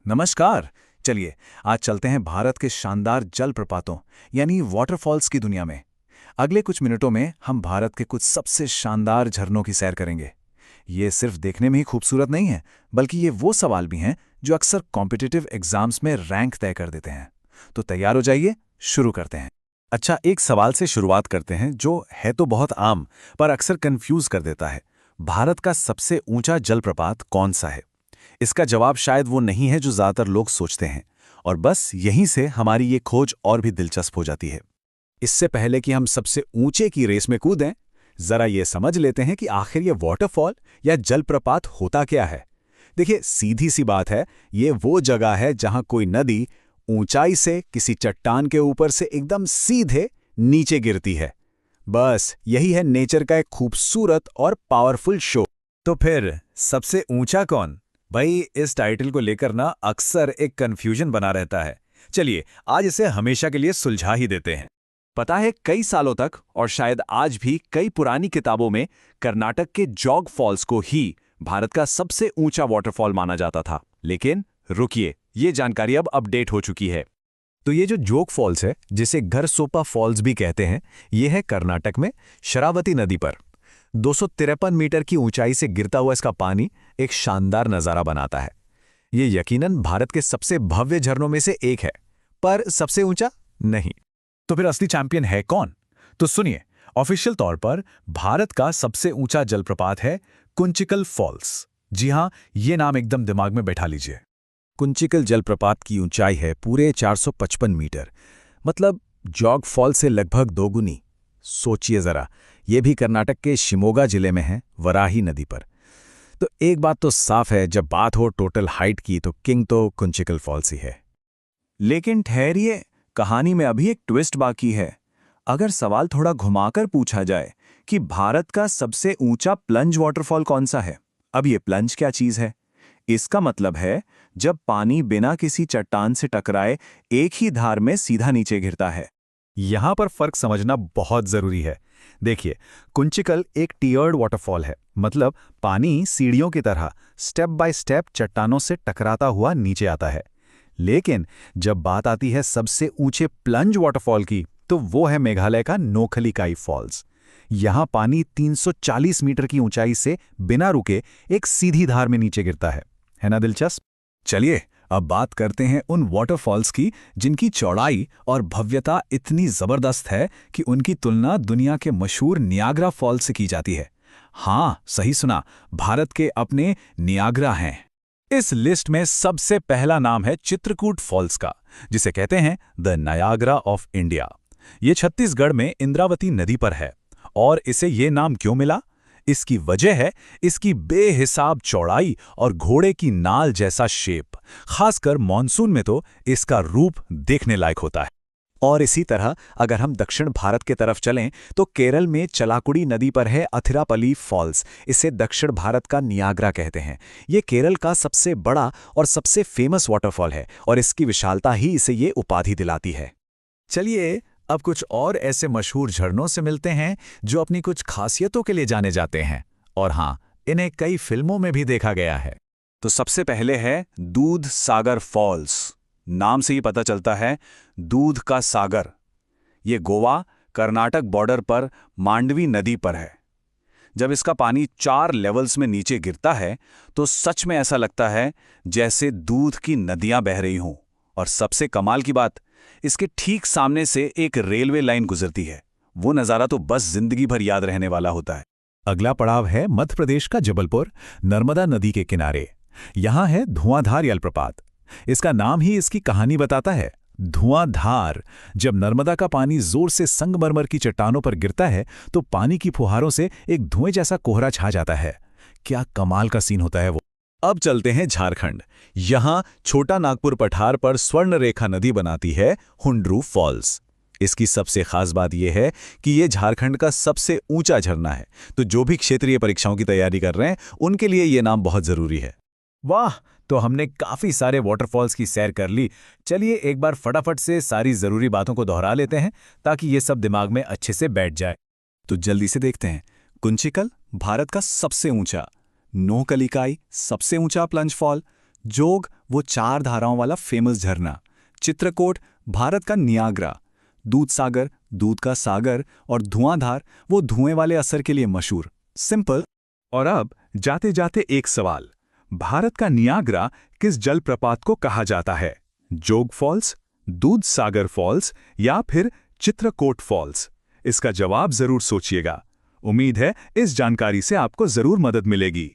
नमस्कार। चलिए आज चलते हैं भारत के शानदार जलप्रपातों यानी वाटरफॉल्स की दुनिया में। अगले कुछ मिनटों में हम भारत के कुछ सबसे शानदार झरनों की सैर करेंगे। ये सिर्फ देखने में ही खूबसूरत नहीं है, बल्कि ये वो सवाल भी हैं जो अक्सर कॉम्पिटिटिव एग्जाम्स में रैंक तय कर देते हैं। तो तैयार हो जाइए, शुरू करते हैं। अच्छा, एक सवाल से शुरुआत करते हैं जो है तो बहुत आम पर अक्सर कंफ्यूज कर देता है। भारत का सबसे ऊंचा जलप्रपात कौन सा है? इसका जवाब शायद वो नहीं है जो ज्यादातर लोग सोचते हैं, और बस यहीं से हमारी ये खोज और भी दिलचस्प हो जाती है। इससे पहले कि हम सबसे ऊंचे की रेस में कूदें, जरा ये समझ लेते हैं कि आखिर ये वाटरफॉल या जलप्रपात होता क्या है। देखिए, सीधी सी बात है, ये वो जगह है जहां कोई नदी ऊंचाई से किसी चट्टान के ऊपर से एकदम सीधे नीचे गिरती है। बस यही है नेचर का एक खूबसूरत और पावरफुल शो। तो फिर सबसे ऊंचा कौन? भाई, इस टाइटल को लेकर ना अक्सर एक कंफ्यूजन बना रहता है। चलिए आज इसे हमेशा के लिए सुलझा ही देते हैं। पता है, कई सालों तक और शायद आज भी कई पुरानी किताबों में कर्नाटक के जॉग फॉल्स को ही भारत का सबसे ऊंचा वाटरफॉल माना जाता था। लेकिन रुकिए, ये जानकारी अब अपडेट हो चुकी है। तो ये जो जोग फॉल्स है, जिसे घरसोपा फॉल्स भी कहते हैं, ये है कर्नाटक में शरावती नदी पर। 253 मीटर की ऊंचाई से गिरता हुआ इसका पानी एक शानदार नजारा बनाता है। ये यकीनन भारत के सबसे भव्य झरनों में से एक है, पर सबसे ऊंचा नहीं। तो फिर असली चैंपियन है कौन? तो सुनिए, ऑफिशियल तौर पर भारत का सबसे ऊंचा जलप्रपात है कुंचिकल फॉल्स। जी हां, ये नाम एकदम दिमाग में बैठा लीजिए। कुंचिकल जलप्रपात की ऊंचाई है पूरे 455 मीटर, मतलब जॉग फॉल से लगभग दोगुनी। सोचिए जरा, ये भी कर्नाटक के शिमोगा जिले में है, वराही नदी पर। तो एक बात तो साफ है, जब बात हो टोटल हाइट की तो किंग तो कुंचिकल फॉल्स ही है। लेकिन ठहरिए, कहानी में अभी एक ट्विस्ट बाकी है। अगर सवाल थोड़ा घुमाकर पूछा जाए कि भारत का सबसे ऊंचा प्लंज वाटरफॉल कौन सा है, अब ये प्लंज क्या चीज है? इसका मतलब है जब पानी बिना किसी चट्टान से टकराए एक ही धार में सीधा नीचे गिरता है। यहां पर फर्क समझना बहुत जरूरी है। देखिए, कुंचिकल एक टियर्ड वाटरफॉल है, मतलब पानी सीढ़ियों की तरह स्टेप बाय स्टेप चट्टानों से टकराता हुआ नीचे आता है। लेकिन जब बात आती है सबसे ऊंचे प्लंज वाटरफॉल की, तो वो है मेघालय का नोखलिकाई फॉल्स। यहां पानी 340 मीटर की ऊंचाई से बिना रुके एक सीधी धार में नीचे गिरता है ना दिलचस्प? चलिए अब बात करते हैं उन वाटरफॉल्स की जिनकी चौड़ाई और भव्यता इतनी जबरदस्त है कि उनकी तुलना दुनिया के मशहूर नियाग्रा फॉल्स से की जाती है। हाँ, सही सुना, भारत के अपने नियाग्रा हैं। इस लिस्ट में सबसे पहला नाम है चित्रकूट फॉल्स का, जिसे कहते हैं द नायाग्रा ऑफ इंडिया। ये छत्तीसगढ़ में इंद्रावती नदी पर है। और इसे ये नाम क्यों मिला? इसकी वजह है इसकी बेहिसाब चौड़ाई और घोड़े की नाल जैसा शेप। खासकर मॉनसून में तो इसका रूप देखने लायक होता है। और इसी तरह अगर हम दक्षिण भारत के तरफ चलें तो केरल में चलाकुड़ी नदी पर है अथिरापल्ली फॉल्स। इसे दक्षिण भारत का नियाग्रा कहते हैं। ये केरल का सबसे बड़ा और सबसे फेमस वाटरफॉल है और इसकी विशालता ही इसे ये उपाधि दिलाती है। चलिए अब कुछ और ऐसे मशहूर झरनों से मिलते हैं जो अपनी कुछ खासियतों के लिए जाने जाते हैं, और हाँ, इन्हें कई फिल्मों में भी देखा गया है। तो सबसे पहले है दूध सागर फॉल्स। नाम से ही पता चलता है, दूध का सागर। ये गोवा कर्नाटक बॉर्डर पर मांडवी नदी पर है। जब इसका पानी 4 लेवल्स में नीचे गिरता है तो सच में ऐसा लगता है जैसे दूध की नदियां बह रही हों। और सबसे कमाल की बात, इसके ठीक सामने से एक रेलवे लाइन गुजरती है। वो नज़ारा तो बस जिंदगी भर याद रहने वाला होता है। अगला पड़ाव है मध्य प्रदेश का जबलपुर, नर्मदा नदी के किनारे। यहां है धुआंधार जलप्रपात। इसका नाम ही इसकी कहानी बताता है, धुआंधार। जब नर्मदा का पानी जोर से संगमरमर की चट्टानों पर गिरता है तो पानी की फुहारों से एक धुएं जैसा कोहरा छा जाता है। क्या कमाल का सीन होता है वो। अब चलते हैं झारखंड। यहां छोटा नागपुर पठार पर स्वर्ण रेखा नदी बनाती है हुंड्रू फॉल्स। इसकी सबसे खास बात यह है कि यह झारखंड का सबसे ऊंचा झरना है। तो जो भी क्षेत्रीय परीक्षाओं की तैयारी कर रहे हैं उनके लिए यह नाम बहुत जरूरी है। वाह, तो हमने काफी सारे वाटरफॉल्स की सैर कर ली। चलिए एक बार फटाफट से सारी जरूरी बातों को दोहरा लेते हैं ताकि ये सब दिमाग में अच्छे से बैठ जाए। तो जल्दी से देखते हैं। कुंचिकल भारत का सबसे ऊंचा, नोहकलिकाई सबसे ऊंचा प्लंज फॉल, जोग वो 4 धाराओं वाला फेमस झरना, चित्रकूट भारत का नियाग्रा, दूधसागर दूध का सागर और धुआंधार वो धुएं वाले असर के लिए मशहूर। सिंपल। और अब जाते जाते एक सवाल, भारत का नियाग्रा किस जलप्रपात को कहा जाता है? जोग फॉल्स, दूधसागर फॉल्स या फिर चित्रकूट फॉल्स? इसका जवाब जरूर सोचिएगा। उम्मीद है इस जानकारी से आपको जरूर मदद मिलेगी।